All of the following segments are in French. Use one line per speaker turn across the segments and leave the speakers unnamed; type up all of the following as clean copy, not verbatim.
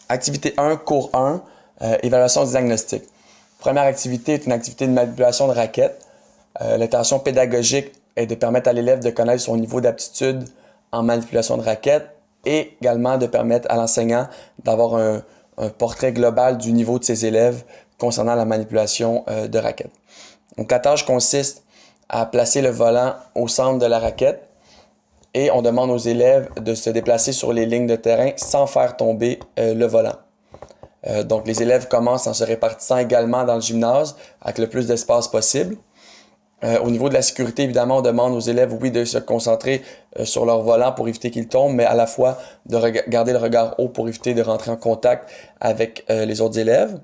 Activité 1, cours 1, évaluation du diagnostic. Première activité est une activité de manipulation de raquettes. L'intention pédagogique est de permettre à l'élève de connaître son niveau d'aptitude en manipulation de raquettes et également de permettre à l'enseignant d'avoir un portrait global du niveau de ses élèves concernant la manipulation de raquettes. Donc, la tâche consiste à placer le volant au centre de la raquette et on demande aux élèves de se déplacer sur les lignes de terrain sans faire tomber le volant. Donc, les élèves commencent en se répartissant également dans le gymnase avec le plus d'espace possible. Au niveau de la sécurité, évidemment, on demande aux élèves, oui, de se concentrer sur leur volant pour éviter qu'ils tombent, mais à la fois de garder le regard haut pour éviter de rentrer en contact avec les autres élèves.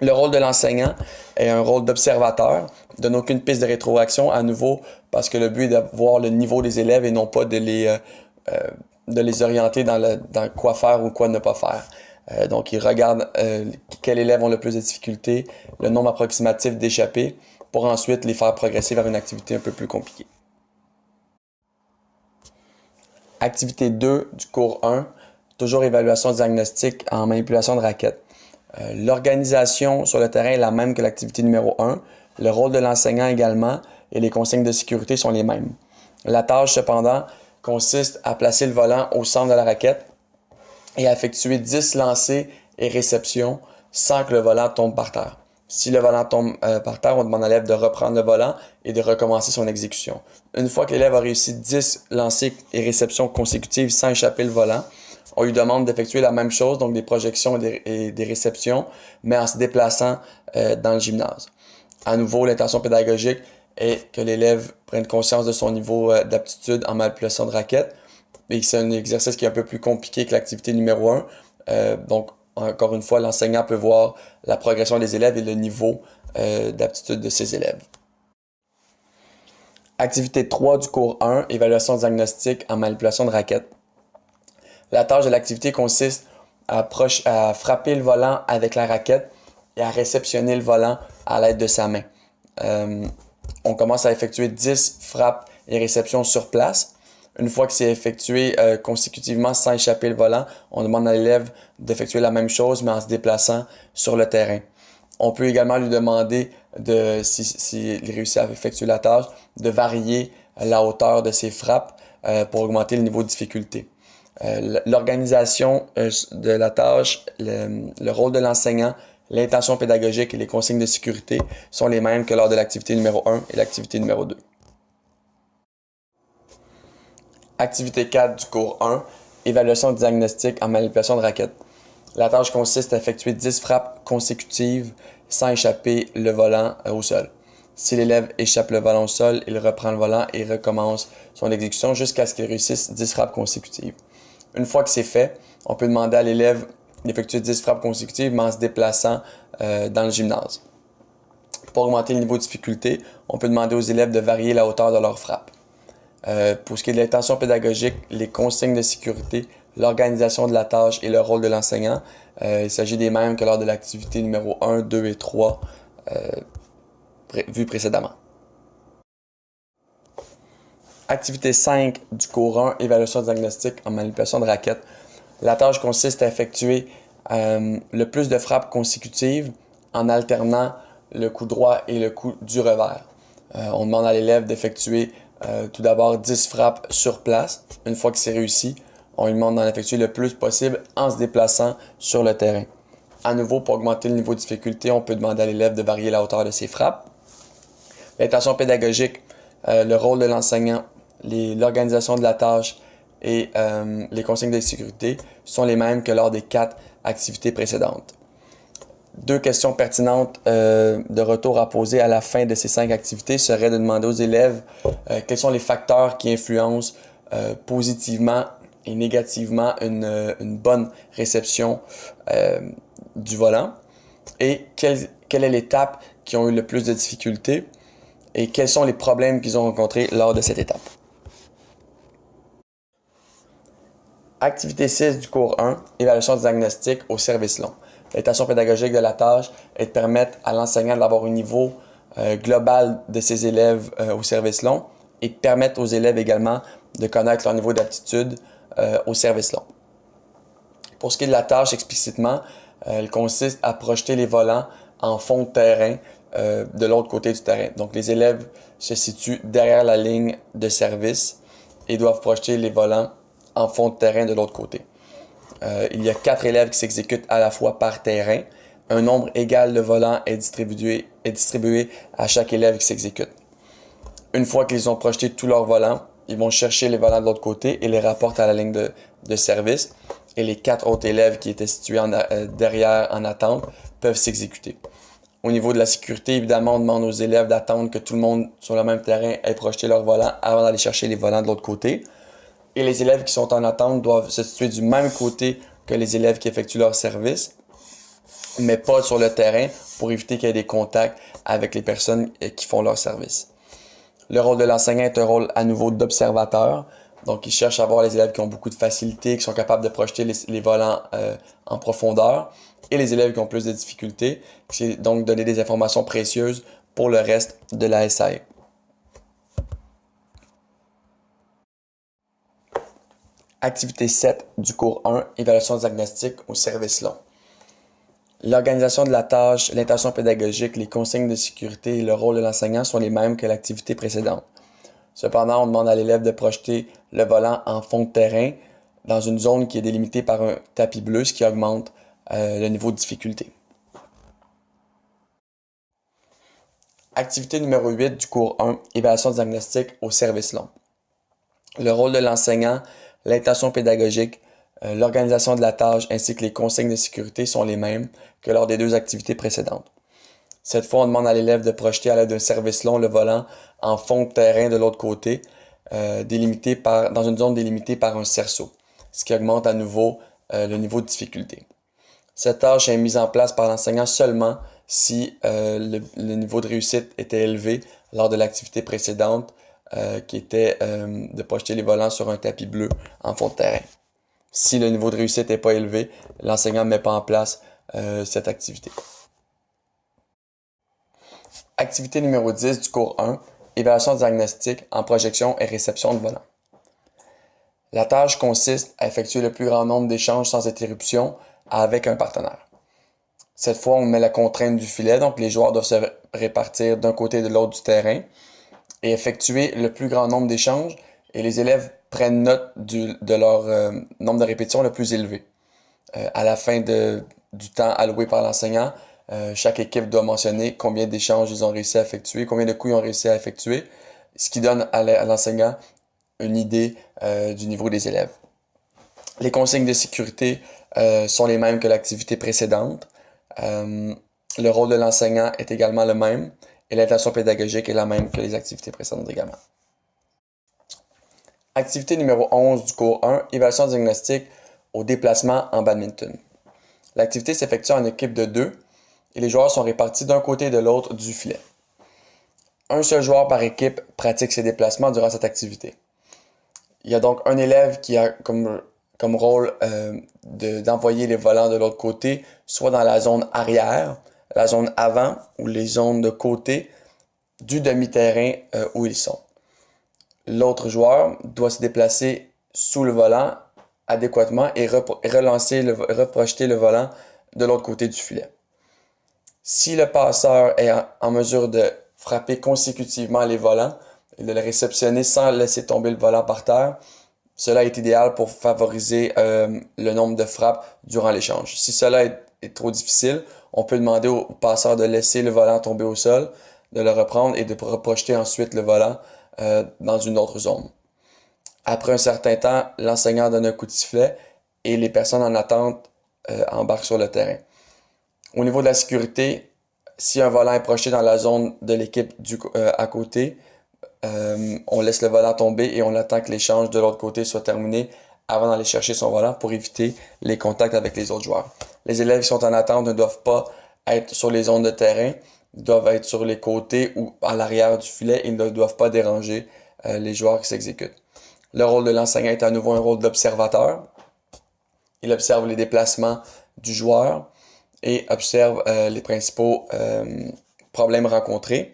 Le rôle de l'enseignant est un rôle d'observateur, donne aucune piste de rétroaction, à nouveau, parce que le but est de voir le niveau des élèves et non pas de les orienter dans quoi faire ou quoi ne pas faire. Donc, il regarde quels élèves ont le plus de difficultés, le nombre approximatif d'échappées, pour ensuite les faire progresser vers une activité un peu plus compliquée. Activité 2 du cours 1, toujours évaluation diagnostique en manipulation de raquettes. L'organisation sur le terrain est la même que l'activité numéro 1, le rôle de l'enseignant également et les consignes de sécurité sont les mêmes. La tâche cependant consiste à placer le volant au centre de la raquette et à effectuer 10 lancers et réceptions sans que le volant tombe par terre. Si le volant tombe par terre, on demande à l'élève de reprendre le volant et de recommencer son exécution. Une fois que l'élève a réussi 10 lancers et réceptions consécutives sans échapper le volant, on lui demande d'effectuer la même chose, donc des projections et des réceptions, mais en se déplaçant dans le gymnase. À nouveau, l'intention pédagogique est que l'élève prenne conscience de son niveau d'aptitude en manipulation de raquettes. Et c'est un exercice qui est un peu plus compliqué que l'activité numéro 1. Donc, encore une fois, l'enseignant peut voir la progression des élèves et le niveau d'aptitude de ses élèves. Activité 3 du cours 1, évaluation diagnostique en manipulation de raquettes. La tâche de l'activité consiste à frapper le volant avec la raquette et à réceptionner le volant à l'aide de sa main. On commence à effectuer 10 frappes et réceptions sur place. Une fois que c'est effectué consécutivement sans échapper le volant, on demande à l'élève d'effectuer la même chose mais en se déplaçant sur le terrain. On peut également lui demander, s'il réussit à effectuer la tâche, de varier la hauteur de ses frappes pour augmenter le niveau de difficulté. L'organisation de la tâche, le rôle de l'enseignant, l'intention pédagogique et les consignes de sécurité sont les mêmes que lors de l'activité numéro 1 et l'activité numéro 2. Activité 4 du cours 1, évaluation diagnostique en manipulation de raquettes. La tâche consiste à effectuer 10 frappes consécutives sans échapper le volant au sol. Si l'élève échappe le volant au sol, il reprend le volant et recommence son exécution jusqu'à ce qu'il réussisse 10 frappes consécutives. Une fois que c'est fait, on peut demander à l'élève d'effectuer 10 frappes consécutives mais en se déplaçant dans le gymnase. Pour augmenter le niveau de difficulté, on peut demander aux élèves de varier la hauteur de leurs frappes. Pour ce qui est de l'intention pédagogique, les consignes de sécurité, l'organisation de la tâche et le rôle de l'enseignant, il s'agit des mêmes que lors de l'activité numéro 1, 2 et 3 vues précédemment. Activité 5 du cours 1, évaluation diagnostique en manipulation de raquettes. La tâche consiste à effectuer le plus de frappes consécutives en alternant le coup droit et le coup du revers. On demande à l'élève d'effectuer tout d'abord 10 frappes sur place. Une fois que c'est réussi, on lui demande d'en effectuer le plus possible en se déplaçant sur le terrain. À nouveau, pour augmenter le niveau de difficulté, on peut demander à l'élève de varier la hauteur de ses frappes. L'intention pédagogique, le rôle de l'enseignant, l'organisation de la tâche et les consignes de sécurité sont les mêmes que lors des 4 activités précédentes. 2 questions pertinentes de retour à poser à la fin de ces 5 activités seraient de demander aux élèves quels sont les facteurs qui influencent positivement et négativement une bonne réception du volant et quelle est l'étape qui ont eu le plus de difficultés et quels sont les problèmes qu'ils ont rencontrés lors de cette étape. Activité 6 du cours 1, évaluation diagnostique au service long. L'intention pédagogique de la tâche est de permettre à l'enseignant d'avoir un niveau global de ses élèves au service long et de permettre aux élèves également de connaître leur niveau d'aptitude au service long. Pour ce qui est de la tâche explicitement, elle consiste à projeter les volants en fond de terrain de l'autre côté du terrain. Donc les élèves se situent derrière la ligne de service et doivent projeter les volants en fond de terrain de l'autre côté. Il y a 4 élèves qui s'exécutent à la fois par terrain. Un nombre égal de volants est distribué à chaque élève qui s'exécute. Une fois qu'ils ont projeté tous leurs volants, ils vont chercher les volants de l'autre côté et les rapportent à la ligne de service. Et les 4 autres élèves qui étaient situés derrière en attente peuvent s'exécuter. Au niveau de la sécurité, évidemment, on demande aux élèves d'attendre que tout le monde sur le même terrain ait projeté leurs volants avant d'aller chercher les volants de l'autre côté. Et les élèves qui sont en attente doivent se situer du même côté que les élèves qui effectuent leur service, mais pas sur le terrain pour éviter qu'il y ait des contacts avec les personnes qui font leur service. Le rôle de l'enseignant est un rôle à nouveau d'observateur. Donc, il cherche à voir les élèves qui ont beaucoup de facilité, qui sont capables de projeter les volants en profondeur, et les élèves qui ont plus de difficultés, c'est donc donner des informations précieuses pour le reste de la SAE. Activité 7 du cours 1, évaluation diagnostique au service long. L'organisation de la tâche, l'intention pédagogique, les consignes de sécurité et le rôle de l'enseignant sont les mêmes que l'activité précédente. Cependant, on demande à l'élève de projeter le volant en fond de terrain dans une zone qui est délimitée par un tapis bleu, ce qui augmente le niveau de difficulté. Activité numéro 8 du cours 1, évaluation diagnostique au service long. Le rôle de l'enseignant, l'intention pédagogique, l'organisation de la tâche ainsi que les consignes de sécurité sont les mêmes que lors des 2 activités précédentes. Cette fois, on demande à l'élève de projeter à l'aide d'un service long le volant en fond de terrain de l'autre côté, dans une zone délimitée par un cerceau, ce qui augmente à nouveau le niveau de difficulté. Cette tâche est mise en place par l'enseignant seulement si le niveau de réussite était élevé lors de l'activité précédente, qui était de projeter les volants sur un tapis bleu en fond de terrain. Si le niveau de réussite n'est pas élevé, l'enseignant ne met pas en place cette activité. Activité numéro 10 du cours 1, évaluation diagnostique en projection et réception de volants. La tâche consiste à effectuer le plus grand nombre d'échanges sans interruption avec un partenaire. Cette fois, on met la contrainte du filet, donc les joueurs doivent se répartir d'un côté et de l'autre du terrain et effectuer le plus grand nombre d'échanges et les élèves prennent note de leur nombre de répétitions le plus élevé. À la fin du temps alloué par l'enseignant, chaque équipe doit mentionner combien d'échanges ils ont réussi à effectuer, combien de coups ils ont réussi à effectuer, ce qui donne à l'enseignant une idée du niveau des élèves. Les consignes de sécurité sont les mêmes que l'activité précédente. Le rôle de l'enseignant est également le même et l'intention pédagogique est la même que les activités précédentes également. Activité numéro 11 du cours 1, évaluation diagnostique au déplacement en badminton. L'activité s'effectue en équipe de 2 et les joueurs sont répartis d'un côté et de l'autre du filet. Un seul joueur par équipe pratique ses déplacements durant cette activité. Il y a donc un élève qui a comme rôle d'envoyer les volants de l'autre côté, soit dans la zone arrière, la zone avant ou les zones de côté du demi-terrain où ils sont. L'autre joueur doit se déplacer sous le volant adéquatement et reprojeter le volant de l'autre côté du filet. Si le passeur est en mesure de frapper consécutivement les volants et de les réceptionner sans laisser tomber le volant par terre, cela est idéal pour favoriser le nombre de frappes durant l'échange. Si cela est trop difficile, on peut demander au passeur de laisser le volant tomber au sol, de le reprendre et de reprojeter ensuite le volant dans une autre zone. Après un certain temps, l'enseignant donne un coup de sifflet et les personnes en attente embarquent sur le terrain. Au niveau de la sécurité, si un volant est projeté dans la zone de l'équipe à côté, on laisse le volant tomber et on attend que l'échange de l'autre côté soit terminé avant d'aller chercher son volant pour éviter les contacts avec les autres joueurs. Les élèves qui sont en attente ne doivent pas être sur les zones de terrain, ils doivent être sur les côtés ou à l'arrière du filet et ils ne doivent pas déranger les joueurs qui s'exécutent. Le rôle de l'enseignant est à nouveau un rôle d'observateur. Il observe les déplacements du joueur et observe les principaux problèmes rencontrés.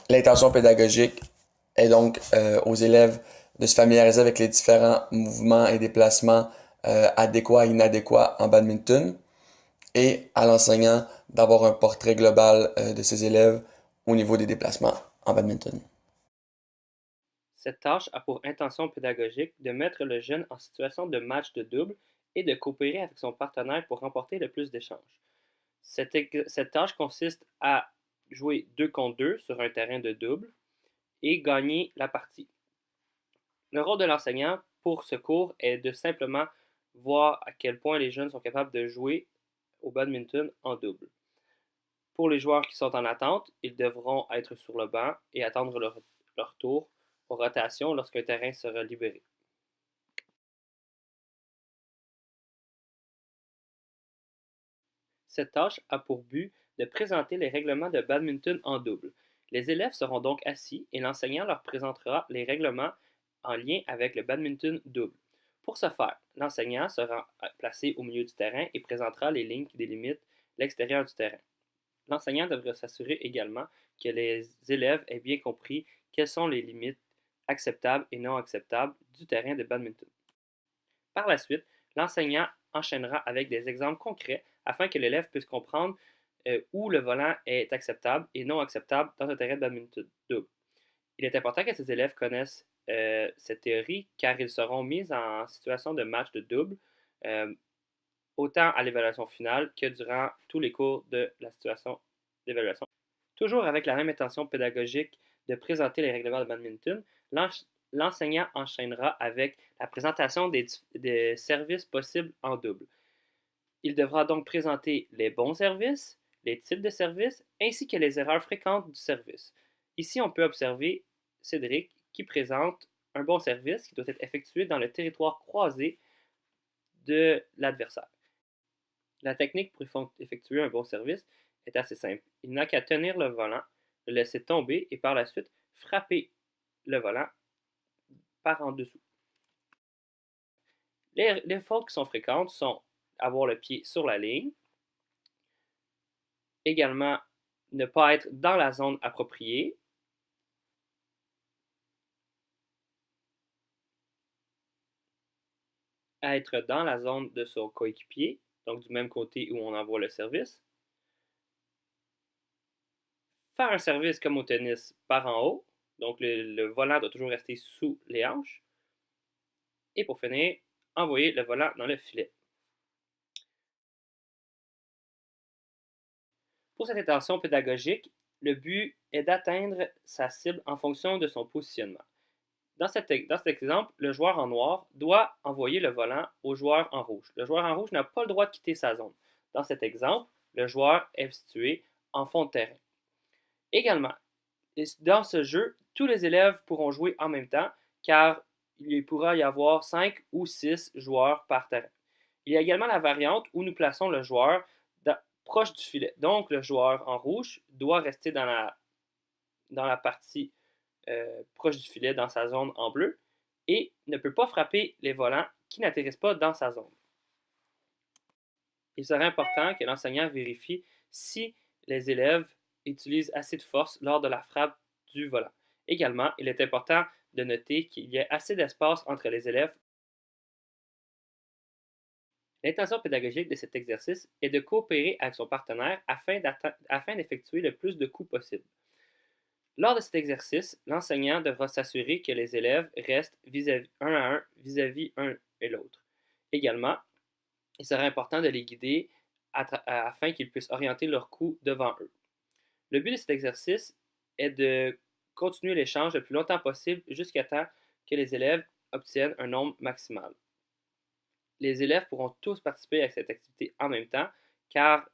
L'intention pédagogique est donc aux élèves de se familiariser avec les différents mouvements et déplacements adéquat et inadéquat en badminton, et à l'enseignant d'avoir un portrait global de ses élèves au niveau des déplacements en badminton.
Cette tâche a pour intention pédagogique de mettre le jeune en situation de match de double et de coopérer avec son partenaire pour remporter le plus d'échanges. Cette tâche consiste à jouer 2 contre 2 sur un terrain de double et gagner la partie. Le rôle de l'enseignant pour ce cours est de simplement voir à quel point les jeunes sont capables de jouer au badminton en double. Pour les joueurs qui sont en attente, ils devront être sur le banc et attendre leur tour aux rotations lorsqu'un terrain sera libéré. Cette tâche a pour but de présenter les règlements de badminton en double. Les élèves seront donc assis et l'enseignant leur présentera les règlements en lien avec le badminton double. Pour ce faire, l'enseignant sera placé au milieu du terrain et présentera les lignes qui délimitent l'extérieur du terrain. L'enseignant devra s'assurer également que les élèves aient bien compris quelles sont les limites acceptables et non acceptables du terrain de badminton. Par la suite, l'enseignant enchaînera avec des exemples concrets afin que l'élève puisse comprendre où le volant est acceptable et non acceptable dans un terrain de badminton double. Il est important que ces élèves connaissent cette théorie car ils seront mis en situation de match de double euh, autant à l'évaluation finale que durant tous les cours de la situation d'évaluation. Toujours avec la même intention pédagogique de présenter les règlements de badminton, l'enseignant enchaînera avec la présentation des services possibles en double. Il devra donc présenter les bons services, les types de services, ainsi que les erreurs fréquentes du service. Ici, on peut observer Cédric qui présente un bon service qui doit être effectué dans le territoire croisé de l'adversaire. La technique pour effectuer un bon service est assez simple. Il n'a qu'à tenir le volant, le laisser tomber et par la suite frapper le volant par en dessous. Les fautes qui sont fréquentes sont avoir le pied sur la ligne, également ne pas être dans la zone appropriée, être dans la zone de son coéquipier, donc du même côté où on envoie le service, faire un service comme au tennis par en haut, donc le volant doit toujours rester sous les hanches, et pour finir, envoyer le volant dans le filet. Pour cette intention pédagogique, le but est d'atteindre sa cible en fonction de son positionnement. Dans cet exemple, le joueur en noir doit envoyer le volant au joueur en rouge. Le joueur en rouge n'a pas le droit de quitter sa zone. Dans cet exemple, le joueur est situé en fond de terrain. Également, dans ce jeu, tous les élèves pourront jouer en même temps car il pourra y avoir 5 ou 6 joueurs par terrain. Il y a également la variante où nous plaçons le joueur proche du filet. Donc, le joueur en rouge doit rester dans la partie proche du filet, dans sa zone en bleu, et ne peut pas frapper les volants qui n'atterrissent pas dans sa zone. Il serait important que l'enseignant vérifie si les élèves utilisent assez de force lors de la frappe du volant. Également, il est important de noter qu'il y a assez d'espace entre les élèves. L'intention pédagogique de cet exercice est de coopérer avec son partenaire afin d'effectuer le plus de coups possible. Lors de cet exercice, l'enseignant devra s'assurer que les élèves restent un à un vis-à-vis un et l'autre. Également, il serait important de les guider afin qu'ils puissent orienter leurs coups devant eux. Le but de cet exercice est de continuer l'échange le plus longtemps possible jusqu'à temps que les élèves obtiennent un nombre maximal. Les élèves pourront tous participer à cette activité en même temps car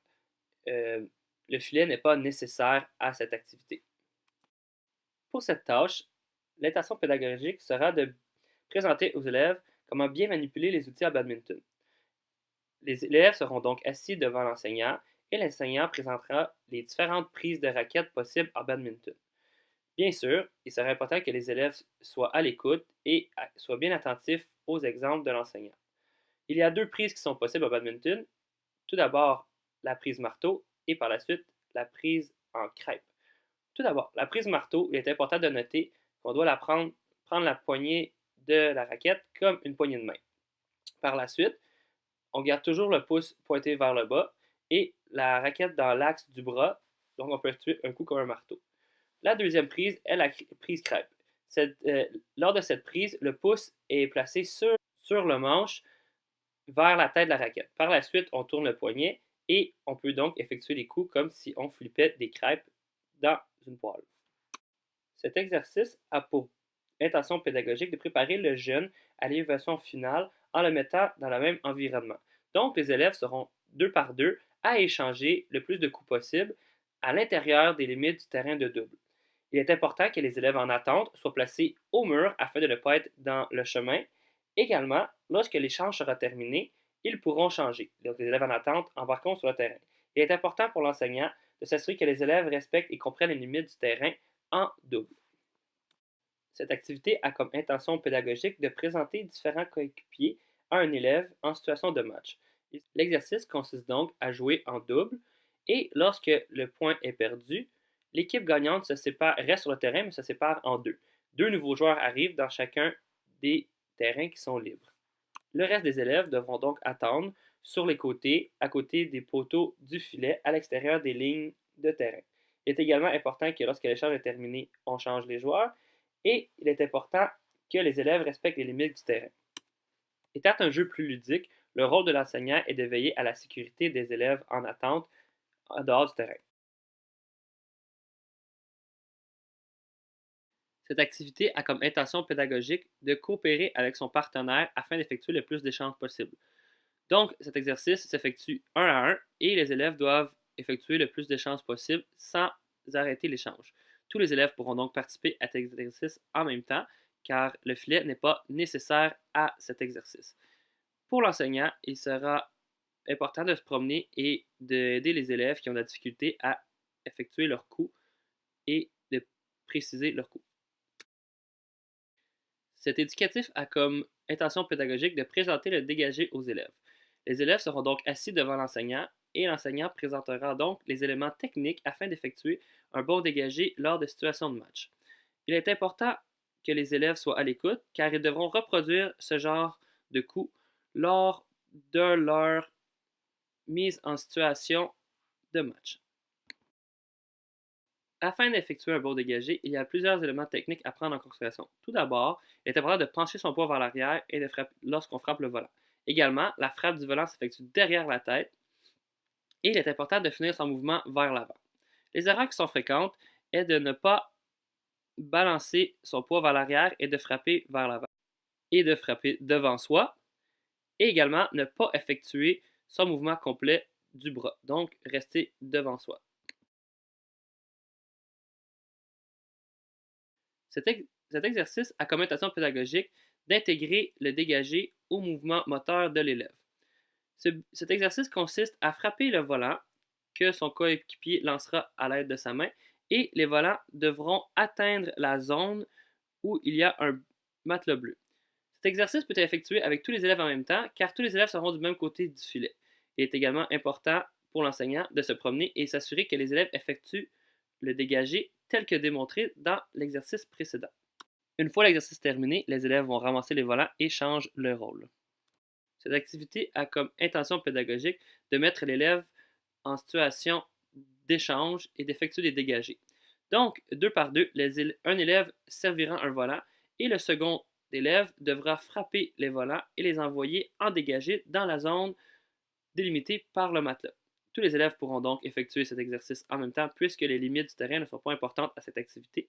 le filet n'est pas nécessaire à cette activité. Pour cette tâche, l'intention pédagogique sera de présenter aux élèves comment bien manipuler les outils à badminton. Les élèves seront donc assis devant l'enseignant et l'enseignant présentera les différentes prises de raquettes possibles en badminton. Bien sûr, il serait important que les élèves soient à l'écoute et soient bien attentifs aux exemples de l'enseignant. Il y a 2 prises qui sont possibles au badminton. Tout d'abord, la prise marteau et par la suite, la prise en crêpe. Tout d'abord, la prise marteau, il est important de noter qu'on doit prendre la poignée de la raquette comme une poignée de main. Par la suite, on garde toujours le pouce pointé vers le bas et la raquette dans l'axe du bras, donc on peut effectuer un coup comme un marteau. La deuxième prise est la prise crêpe. Lors de cette prise, le pouce est placé sur le manche vers la tête de la raquette. Par la suite, on tourne le poignet et on peut donc effectuer des coups comme si on flippait des crêpes dans une poêle. Cet exercice a pour intention pédagogique de préparer le jeune à l'évaluation finale en le mettant dans le même environnement. Donc, les élèves seront deux par deux à échanger le plus de coups possible à l'intérieur des limites du terrain de double. Il est important que les élèves en attente soient placés au mur afin de ne pas être dans le chemin. Également, lorsque l'échange sera terminé, ils pourront changer. Donc, les élèves en attente embarqueront sur le terrain. Il est important pour l'enseignant de s'assurer que les élèves respectent et comprennent les limites du terrain en double. Cette activité a comme intention pédagogique de présenter différents coéquipiers à un élève en situation de match. L'exercice consiste donc à jouer en double et lorsque le point est perdu, l'équipe gagnante reste sur le terrain mais se sépare en deux. Deux nouveaux joueurs arrivent dans chacun des terrains qui sont libres. Le reste des élèves devront donc attendre sur les côtés, à côté des poteaux du filet, à l'extérieur des lignes de terrain. Il est également important que lorsque l'échange est terminé, on change les joueurs et il est important que les élèves respectent les limites du terrain. Étant un jeu plus ludique, le rôle de l'enseignant est de veiller à la sécurité des élèves en attente en dehors du terrain. Cette activité a comme intention pédagogique de coopérer avec son partenaire afin d'effectuer le plus d'échanges possible. Donc, cet exercice s'effectue un à un et les élèves doivent effectuer le plus d'échanges possible sans arrêter l'échange. Tous les élèves pourront donc participer à cet exercice en même temps car le filet n'est pas nécessaire à cet exercice. Pour l'enseignant, il sera important de se promener et d'aider les élèves qui ont de la difficulté à effectuer leurs coups et de préciser leurs coups. Cet éducatif a comme intention pédagogique de présenter le dégagé aux élèves. Les élèves seront donc assis devant l'enseignant et l'enseignant présentera donc les éléments techniques afin d'effectuer un bon dégagé lors de situations de match. Il est important que les élèves soient à l'écoute car ils devront reproduire ce genre de coup lors de leur mise en situation de match. Afin d'effectuer un bon dégagé, il y a plusieurs éléments techniques à prendre en considération. Tout d'abord, il est important de pencher son poids vers l'arrière et de frapper lorsqu'on frappe le volant. Également, la frappe du volant s'effectue derrière la tête et il est important de finir son mouvement vers l'avant. Les erreurs qui sont fréquentes est de ne pas balancer son poids vers l'arrière et de frapper vers l'avant et de frapper devant soi et également ne pas effectuer son mouvement complet du bras, donc rester devant soi. Cet exercice a comme intention pédagogique d'intégrer le dégagé au mouvement moteur de l'élève. Cet exercice consiste à frapper le volant que son coéquipier lancera à l'aide de sa main et les volants devront atteindre la zone où il y a un matelot bleu. Cet exercice peut être effectué avec tous les élèves en même temps car tous les élèves seront du même côté du filet. Il est également important pour l'enseignant de se promener et s'assurer que les élèves effectuent le dégagé tel que démontré dans l'exercice précédent. Une fois l'exercice terminé, les élèves vont ramasser les volants et changent leur rôle. Cette activité a comme intention pédagogique de mettre l'élève en situation d'échange et d'effectuer des dégagés. Donc, deux par deux, un élève servira un volant et le second élève devra frapper les volants et les envoyer en dégagé dans la zone délimitée par le matelas. Tous les élèves pourront donc effectuer cet exercice en même temps puisque les limites du terrain ne sont pas importantes à cette activité.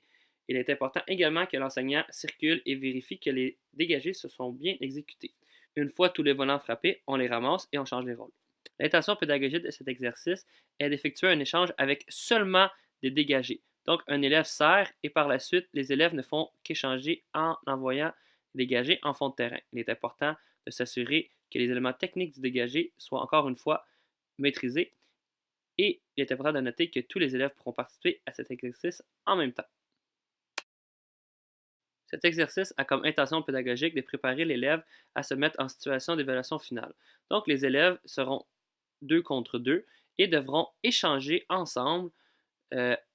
Il est important également que l'enseignant circule et vérifie que les dégagés se sont bien exécutés. Une fois tous les volants frappés, on les ramasse et on change les rôles. L'intention pédagogique de cet exercice est d'effectuer un échange avec seulement des dégagés. Donc, un élève sert et par la suite, les élèves ne font qu'échanger en envoyant des dégagés en fond de terrain. Il est important de s'assurer que les éléments techniques du dégagé soient encore une fois maîtrisés et il est important de noter que tous les élèves pourront participer à cet exercice en même temps. Cet exercice a comme intention pédagogique de préparer l'élève à se mettre en situation d'évaluation finale. Donc, les élèves seront deux contre deux et devront échanger ensemble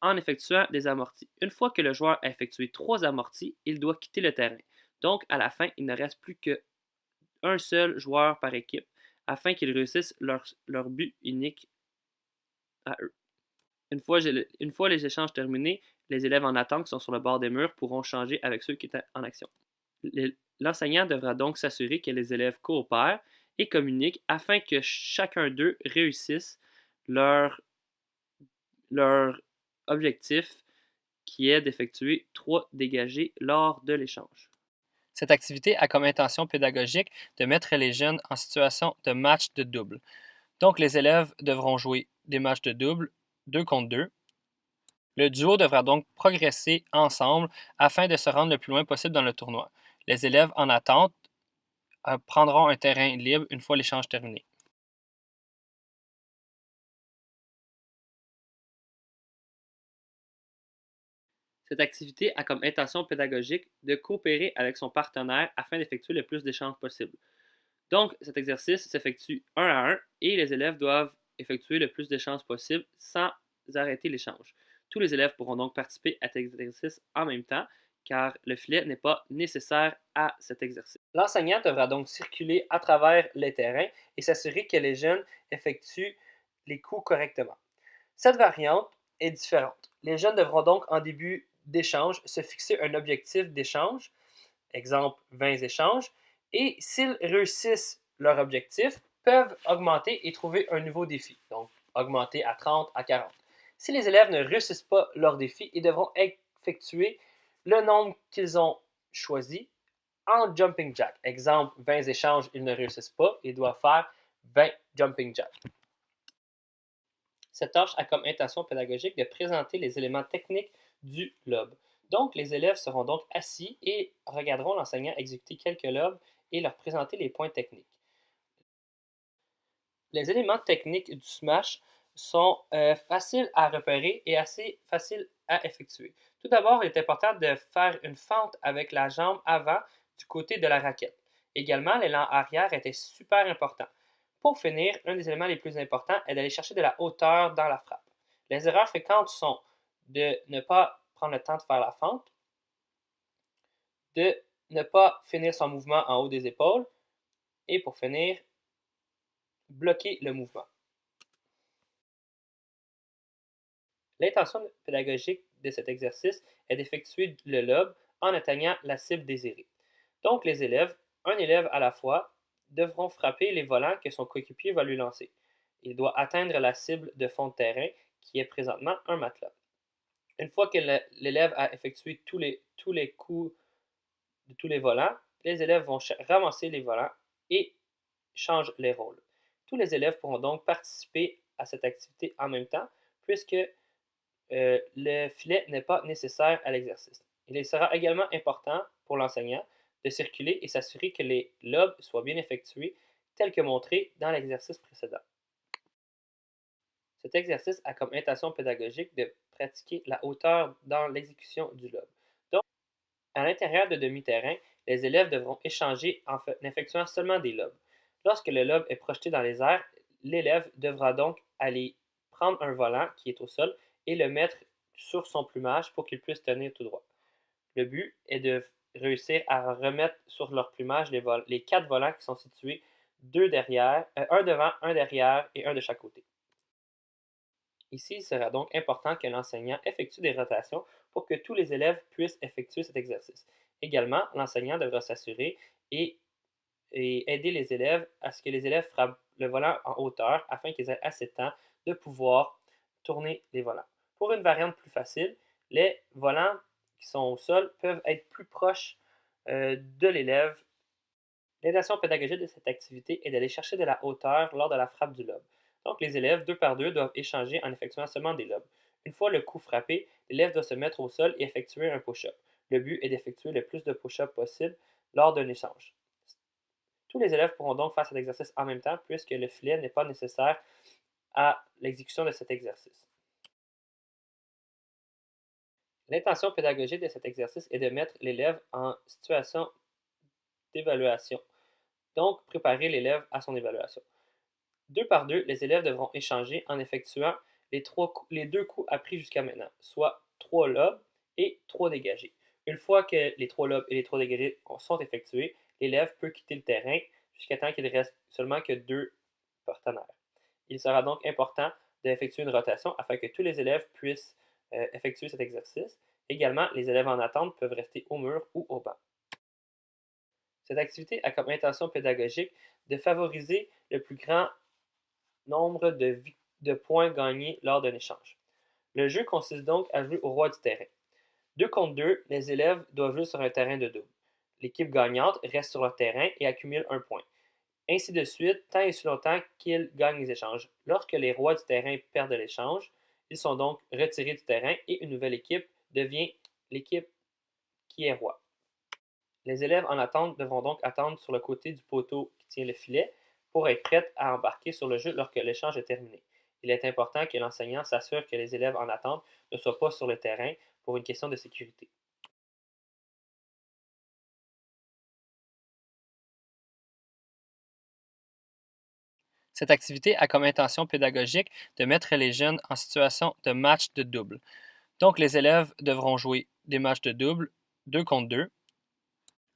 en effectuant des amortis. Une fois que le joueur a effectué 3 amortis, il doit quitter le terrain. Donc, à la fin, il ne reste plus que un seul joueur par équipe afin qu'ils réussissent leur but unique à eux. Une fois les échanges terminés, les élèves en attente qui sont sur le bord des murs pourront changer avec ceux qui étaient en action. L'enseignant devra donc s'assurer que les élèves coopèrent et communiquent afin que chacun d'eux réussisse leur, leur objectif qui est d'effectuer 3 dégagés lors de l'échange. Cette activité a comme intention pédagogique de mettre les jeunes en situation de match de double. Donc, les élèves devront jouer des matchs de double 2 contre 2. Le duo devra donc progresser ensemble afin de se rendre le plus loin possible dans le tournoi. Les élèves en attente prendront un terrain libre une fois l'échange terminé. Cette activité a comme intention pédagogique de coopérer avec son partenaire afin d'effectuer le plus d'échanges possible. Donc, cet exercice s'effectue un à un et les élèves doivent effectuer le plus d'échanges possible sans arrêter l'échange. Tous les élèves pourront donc participer à cet exercice en même temps car le filet n'est pas nécessaire à cet exercice. L'enseignant devra donc circuler à travers les terrains et s'assurer que les jeunes effectuent les coups correctement. Cette variante est différente. Les jeunes devront donc en début d'échange se fixer un objectif d'échange, exemple 20 échanges, et s'ils réussissent leur objectif, peuvent augmenter et trouver un nouveau défi, donc augmenter à 30, à 40. Si les élèves ne réussissent pas leur défi, ils devront effectuer le nombre qu'ils ont choisi en jumping jack. Exemple, 20 échanges, ils ne réussissent pas, ils doivent faire 20 jumping jack. Cette tâche a comme intention pédagogique de présenter les éléments techniques du lobe. Donc, les élèves seront donc assis et regarderont l'enseignant exécuter quelques lobes et leur présenter les points techniques. Les éléments techniques du smash sont faciles à repérer et assez faciles à effectuer. Tout d'abord, il est important de faire une fente avec la jambe avant du côté de la raquette. Également, l'élan arrière était super important. Pour finir, un des éléments les plus importants est d'aller chercher de la hauteur dans la frappe. Les erreurs fréquentes sont de ne pas prendre le temps de faire la fente, de ne pas finir son mouvement en haut des épaules et pour finir, bloquer le mouvement. L'intention pédagogique de cet exercice est d'effectuer le lobe en atteignant la cible désirée. Donc, les élèves, un élève à la fois, devront frapper les volants que son coéquipier va lui lancer. Il doit atteindre la cible de fond de terrain qui est présentement un matelas. Une fois que l'élève a effectué tous les coups de tous les volants, les élèves vont ramasser les volants et changent les rôles. Tous les élèves pourront donc participer à cette activité en même temps puisque le filet n'est pas nécessaire à l'exercice. Il sera également important pour l'enseignant de circuler et s'assurer que les lobes soient bien effectués tel que montré dans l'exercice précédent. Cet exercice a comme intention pédagogique de pratiquer la hauteur dans l'exécution du lobe. Donc, à l'intérieur de demi-terrain, les élèves devront échanger en effectuant seulement des lobes. Lorsque le lobe est projeté dans les airs, l'élève devra donc aller prendre un volant qui est au sol et le mettre sur son plumage pour qu'il puisse tenir tout droit. Le but est de réussir à remettre sur leur plumage les 4 volants qui sont situés un devant, un derrière et un de chaque côté. Ici, il sera donc important que l'enseignant effectue des rotations pour que tous les élèves puissent effectuer cet exercice. Également, l'enseignant devra s'assurer et aider les élèves à ce que les élèves frappent le volant en hauteur afin qu'ils aient assez de temps de pouvoir tourner les volants. Pour une variante plus facile, les volants qui sont au sol peuvent être plus proches de l'élève. L'intention pédagogique de cette activité est d'aller chercher de la hauteur lors de la frappe du lobe. Donc, les élèves, 2 par 2, doivent échanger en effectuant seulement des lobes. Une fois le coup frappé, l'élève doit se mettre au sol et effectuer un push-up. Le but est d'effectuer le plus de push-up possible lors d'un échange. Tous les élèves pourront donc faire cet exercice en même temps puisque le filet n'est pas nécessaire à l'exécution de cet exercice. L'intention pédagogique de cet exercice est de mettre l'élève en situation d'évaluation, donc préparer l'élève à son évaluation. 2 par 2, les élèves devront échanger en effectuant les 2 coups appris jusqu'à maintenant, soit 3 lobes et 3 dégagés. Une fois que les 3 lobes et les 3 dégagés sont effectués, l'élève peut quitter le terrain jusqu'à temps qu'il ne reste seulement que 2 partenaires. Il sera donc important d'effectuer une rotation afin que tous les élèves puissent effectuer cet exercice. Également, les élèves en attente peuvent rester au mur ou au banc. Cette activité a comme intention pédagogique de favoriser le plus grand nombre de points gagnés lors d'un échange. Le jeu consiste donc à jouer au roi du terrain. 2 contre 2, les élèves doivent jouer sur un terrain de double. L'équipe gagnante reste sur leur terrain et accumule un point. Ainsi de suite, tant et aussi longtemps qu'ils gagnent les échanges. Lorsque les rois du terrain perdent l'échange, ils sont donc retirés du terrain et une nouvelle équipe devient l'équipe qui est roi. Les élèves en attente devront donc attendre sur le côté du poteau qui tient le filet pour être prêts à embarquer sur le jeu lorsque l'échange est terminé. Il est important que l'enseignant s'assure que les élèves en attente ne soient pas sur le terrain pour une question de sécurité. Cette activité a comme intention pédagogique de mettre les jeunes en situation de match de double. Donc, les élèves devront jouer des matchs de double, 2 contre 2.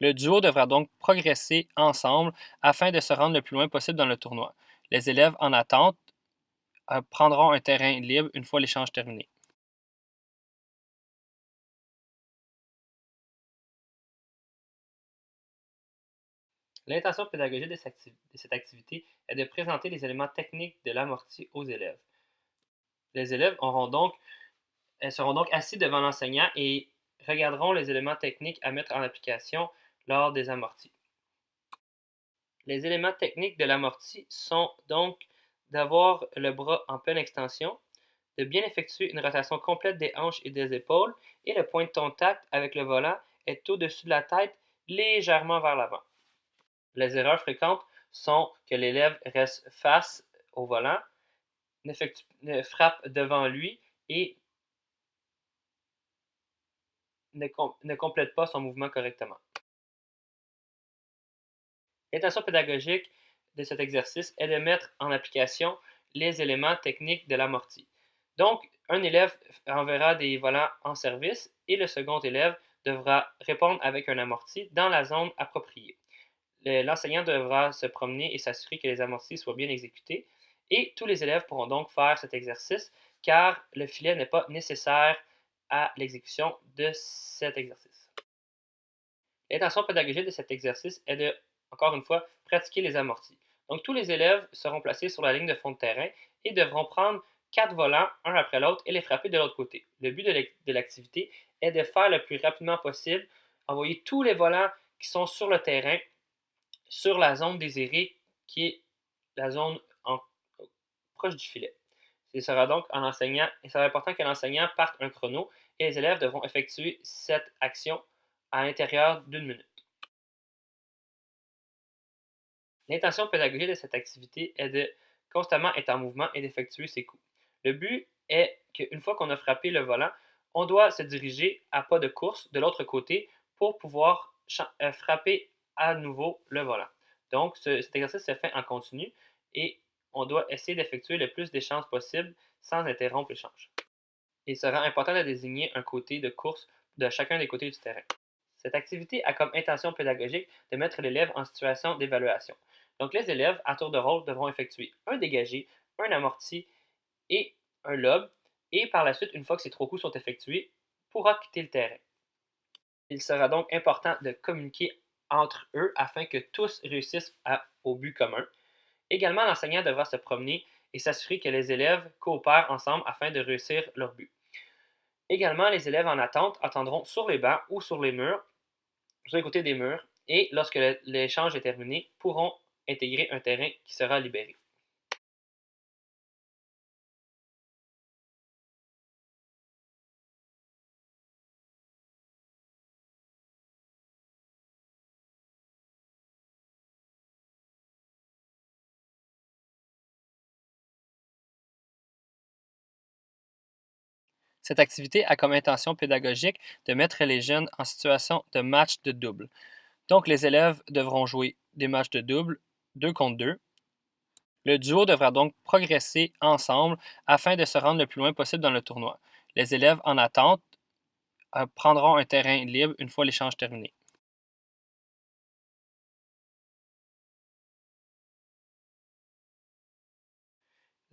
Le duo devra donc progresser ensemble afin de se rendre le plus loin possible dans le tournoi. Les élèves en attente prendront un terrain libre une fois l'échange terminé. L'intention pédagogique de cette activité est de présenter les éléments techniques de l'amorti aux élèves. Les élèves seront donc assis devant l'enseignant et regarderont les éléments techniques à mettre en application lors des amortis. Les éléments techniques de l'amorti sont donc d'avoir le bras en pleine extension, de bien effectuer une rotation complète des hanches et des épaules, et le point de contact avec le volant est au-dessus de la tête, légèrement vers l'avant. Les erreurs fréquentes sont que l'élève reste face au volant, ne frappe devant lui et ne complète pas son mouvement correctement. L'intention pédagogique de cet exercice est de mettre en application les éléments techniques de l'amorti. Donc, un élève enverra des volants en service et le second élève devra répondre avec un amorti dans la zone appropriée. L'enseignant devra se promener et s'assurer que les amortis soient bien exécutés et tous les élèves pourront donc faire cet exercice car le filet n'est pas nécessaire à l'exécution de cet exercice. L'intention pédagogique de cet exercice est de, encore une fois, pratiquer les amortis. Donc, tous les élèves seront placés sur la ligne de fond de terrain et devront prendre 4 volants, un après l'autre, et les frapper de l'autre côté. Le but de l'activité est de faire le plus rapidement possible, envoyer tous les volants qui sont sur le terrain sur la zone désirée, qui est la zone proche du filet. Il sera important que l'enseignant parte un chrono et les élèves devront effectuer cette action à l'intérieur d'1 minute. L'intention pédagogique de cette activité est de constamment être en mouvement et d'effectuer ses coups. Le but est qu'une fois qu'on a frappé le volant, on doit se diriger à pas de course de l'autre côté pour pouvoir frapper à nouveau le volant. Donc, cet exercice se fait en continu et on doit essayer d'effectuer le plus d'échanges possible sans interrompre l'échange. Il sera important de désigner un côté de course de chacun des côtés du terrain. Cette activité a comme intention pédagogique de mettre l'élève en situation d'évaluation. Donc, les élèves, à tour de rôle, devront effectuer un dégagé, un amorti et un lob, et par la suite, une fois que ces 3 coups sont effectués, pourra quitter le terrain. Il sera donc important de communiquer entre eux afin que tous réussissent au but commun. Également, l'enseignant devra se promener et s'assurer que les élèves coopèrent ensemble afin de réussir leur but. Également, les élèves en attente attendront sur les bancs ou sur les murs, sur les côtés des murs, et lorsque l'échange est terminé, pourront intégrer un terrain qui sera libéré. Cette activité a comme intention pédagogique de mettre les jeunes en situation de match de double. Donc, les élèves devront jouer des matchs de double, 2 contre 2. Le duo devra donc progresser ensemble afin de se rendre le plus loin possible dans le tournoi. Les élèves en attente prendront un terrain libre une fois l'échange terminé.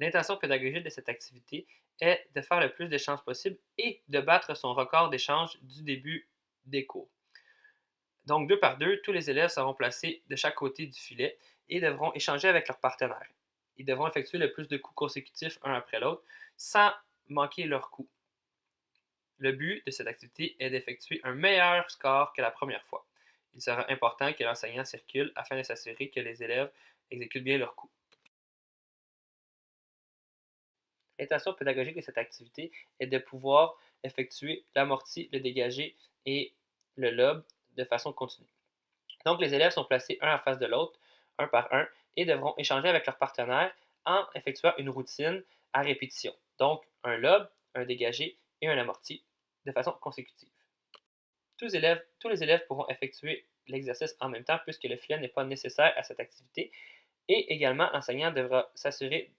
L'intention pédagogique de cette activité est de faire le plus d'échanges possible et de battre son record d'échanges du début des cours. Donc, 2 par 2, tous les élèves seront placés de chaque côté du filet et devront échanger avec leurs partenaires. Ils devront effectuer le plus de coups consécutifs un après l'autre sans manquer leur coup. Le but de cette activité est d'effectuer un meilleur score que la première fois. Il sera important que l'enseignant circule afin de s'assurer que les élèves exécutent bien leurs coups. L'intention pédagogique de cette activité est de pouvoir effectuer l'amorti, le dégagé et le lobe de façon continue. Donc, les élèves sont placés un en face de l'autre, un par un, et devront échanger avec leurs partenaires en effectuant une routine à répétition. Donc, un lobe, un dégagé et un amorti de façon consécutive. Tous les élèves pourront effectuer l'exercice en même temps puisque le filet n'est pas nécessaire à cette activité. Et également, l'enseignant devra s'assurer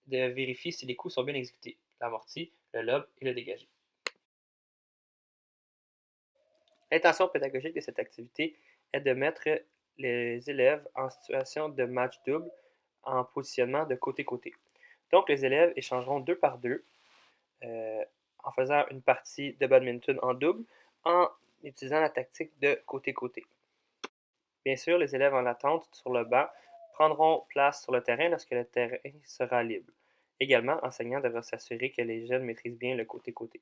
de vérifier si les coups sont bien exécutés, l'amorti, le lobe et le dégagé. L'intention pédagogique de cette activité est de mettre les élèves en situation de match double en positionnement de côté-côté. Donc, les élèves échangeront 2 par 2 en faisant une partie de badminton en double en utilisant la tactique de côté-côté. Bien sûr, les élèves en attente sur le banc prendront place sur le terrain lorsque le terrain sera libre. Également, l'enseignant devra s'assurer que les jeunes maîtrisent bien le côté-côté.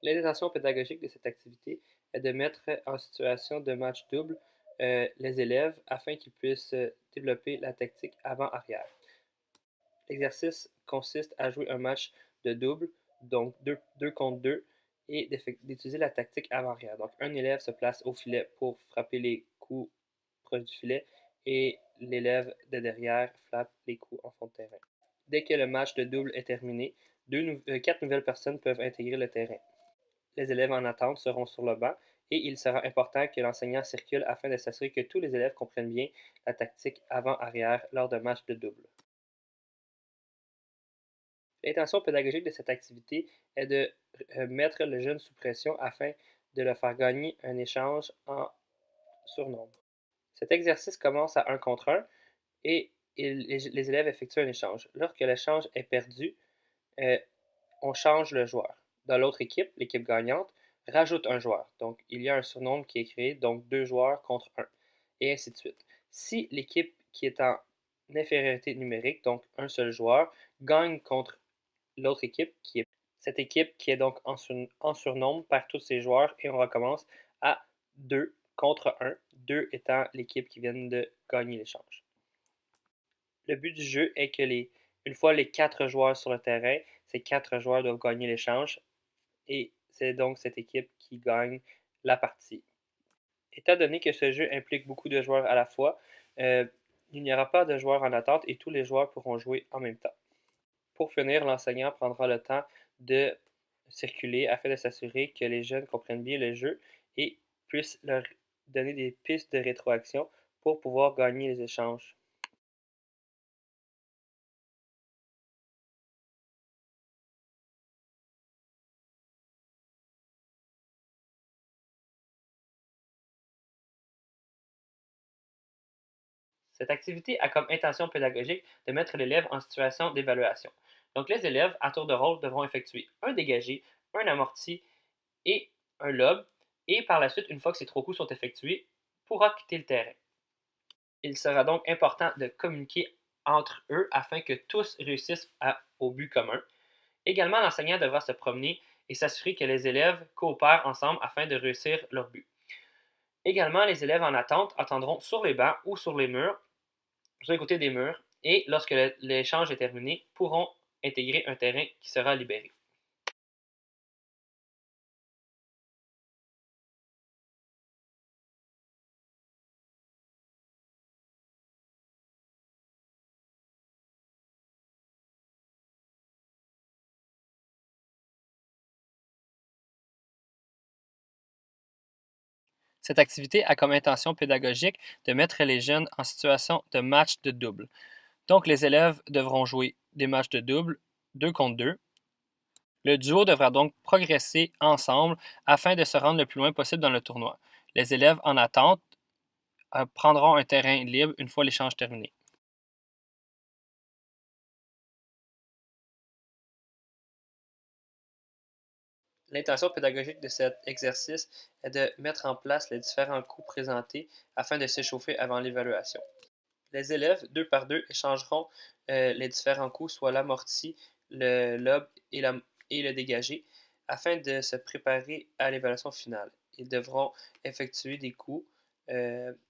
L'intention pédagogique de cette activité est de mettre en situation de match double les élèves afin qu'ils puissent développer la tactique avant-arrière. L'exercice consiste à jouer un match de double, donc 2 contre 2, et d'utiliser la tactique avant-arrière. Donc, un élève se place au filet pour frapper les coups proches du filet et l'élève de derrière frappe les coups en fond de terrain. Dès que le match de double est terminé, 4 nouvelles personnes peuvent intégrer le terrain. Les élèves en attente seront sur le banc et il sera important que l'enseignant circule afin de s'assurer que tous les élèves comprennent bien la tactique avant-arrière lors d'un match de double. L'intention pédagogique de cette activité est de mettre le jeune sous pression afin de le faire gagner un échange en surnombre. Cet exercice commence à 1 contre 1 et les élèves effectuent un échange. Lorsque l'échange est perdu, on change le joueur. Dans l'autre équipe, l'équipe gagnante, rajoute un joueur. Donc, il y a un surnombre qui est créé, donc 2 joueurs contre 1, et ainsi de suite. Si l'équipe qui est en infériorité numérique, donc un seul joueur, gagne contre l'autre équipe, cette équipe qui est donc en surnombre perd tous ses joueurs et on recommence à 2 contre 1, 2 étant l'équipe qui vient de gagner l'échange. Le but du jeu est que une fois les 4 joueurs sur le terrain, ces 4 joueurs doivent gagner l'échange et c'est donc cette équipe qui gagne la partie. Étant donné que ce jeu implique beaucoup de joueurs à la fois, il n'y aura pas de joueurs en attente et tous les joueurs pourront jouer en même temps. Pour finir, l'enseignant prendra le temps de circuler afin de s'assurer que les jeunes comprennent bien le jeu et puissent leur donner des pistes de rétroaction pour pouvoir gagner les échanges. Cette activité a comme intention pédagogique de mettre l'élève en situation d'évaluation. Donc, les élèves, à tour de rôle, devront effectuer un dégagé, un amorti et un lobe, et par la suite, une fois que ces 3 coups sont effectués, pourra quitter le terrain. Il sera donc important de communiquer entre eux afin que tous réussissent au but commun. Également, l'enseignant devra se promener et s'assurer que les élèves coopèrent ensemble afin de réussir leur but. Également, les élèves en attente attendront sur les bancs ou sur les murs, sur les côtés des murs, et lorsque l'échange est terminé, pourront intégrer un terrain qui sera libéré. Cette activité a comme intention pédagogique de mettre les jeunes en situation de match de double. Donc, les élèves devront jouer des matchs de double, 2 contre 2. Le duo devra donc progresser ensemble afin de se rendre le plus loin possible dans le tournoi. Les élèves en attente prendront un terrain libre une fois l'échange terminé. L'intention pédagogique de cet exercice est de mettre en place les différents coups présentés afin de s'échauffer avant l'évaluation. Les élèves, deux par deux, échangeront les différents coups, soit l'amorti, le lobe et le dégagé, afin de se préparer à l'évaluation finale. Ils devront effectuer des coups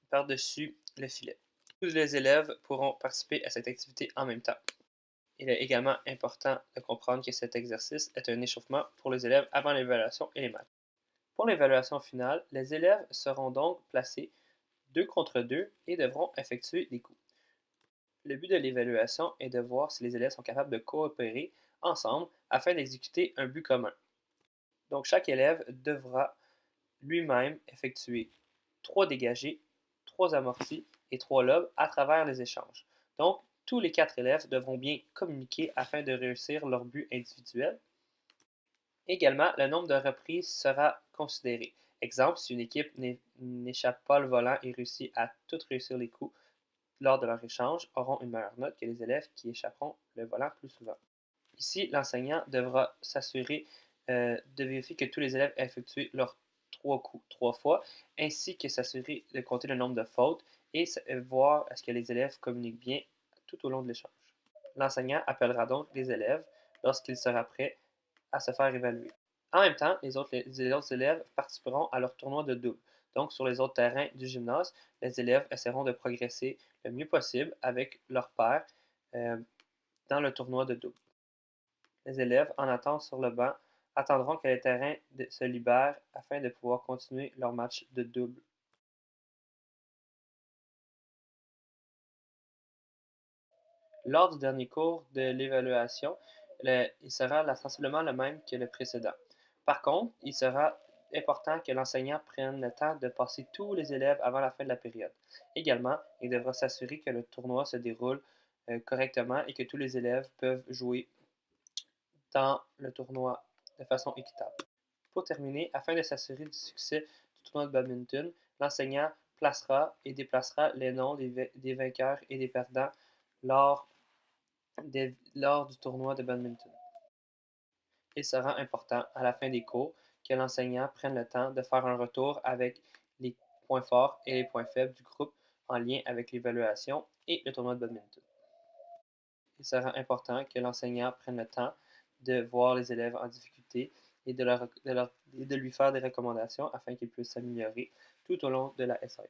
par-dessus le filet. Tous les élèves pourront participer à cette activité en même temps. Il est également important de comprendre que cet exercice est un échauffement pour les élèves avant l'évaluation et les matchs. Pour l'évaluation finale, les élèves seront donc placés 2 contre 2 et devront effectuer des coups. Le but de l'évaluation est de voir si les élèves sont capables de coopérer ensemble afin d'exécuter un but commun. Donc chaque élève devra lui-même effectuer 3 dégagés, 3 amortis et 3 lobes à travers les échanges. Donc tous les 4 élèves devront bien communiquer afin de réussir leur but individuel. Également, le nombre de reprises sera considéré. Exemple, si une équipe n'échappe pas le volant et réussit à tout réussir les coups lors de leur échange, auront une meilleure note que les élèves qui échapperont le volant plus souvent. Ici, l'enseignant devra s'assurer de vérifier que tous les élèves aient effectué leurs 3 coups 3 fois, ainsi que s'assurer de compter le nombre de fautes et voir est-ce que les élèves communiquent bien tout au long de l'échange. L'enseignant appellera donc les élèves lorsqu'il sera prêt à se faire évaluer. En même temps, les autres élèves participeront à leur tournoi de double. Donc, sur les autres terrains du gymnase, les élèves essaieront de progresser le mieux possible avec leur père euh, dans le tournoi de double. Les élèves, en attente sur le banc, attendront que les terrains se libèrent afin de pouvoir continuer leur match de double. Lors du dernier cours de l'évaluation, il sera sensiblement le même que le précédent. Par contre, il sera important que l'enseignant prenne le temps de passer tous les élèves avant la fin de la période. Également, il devra s'assurer que le tournoi se déroule correctement et que tous les élèves peuvent jouer dans le tournoi de façon équitable. Pour terminer, afin de s'assurer du succès du tournoi de badminton, l'enseignant placera et déplacera les noms des vainqueurs et des perdants lors du tournoi de badminton. Il sera important, à la fin des cours, que l'enseignant prenne le temps de faire un retour avec les points forts et les points faibles du groupe en lien avec l'évaluation et le tournoi de badminton. Il sera important que l'enseignant prenne le temps de voir les élèves en difficulté et de lui faire des recommandations afin qu'ils puissent s'améliorer tout au long de la SAE.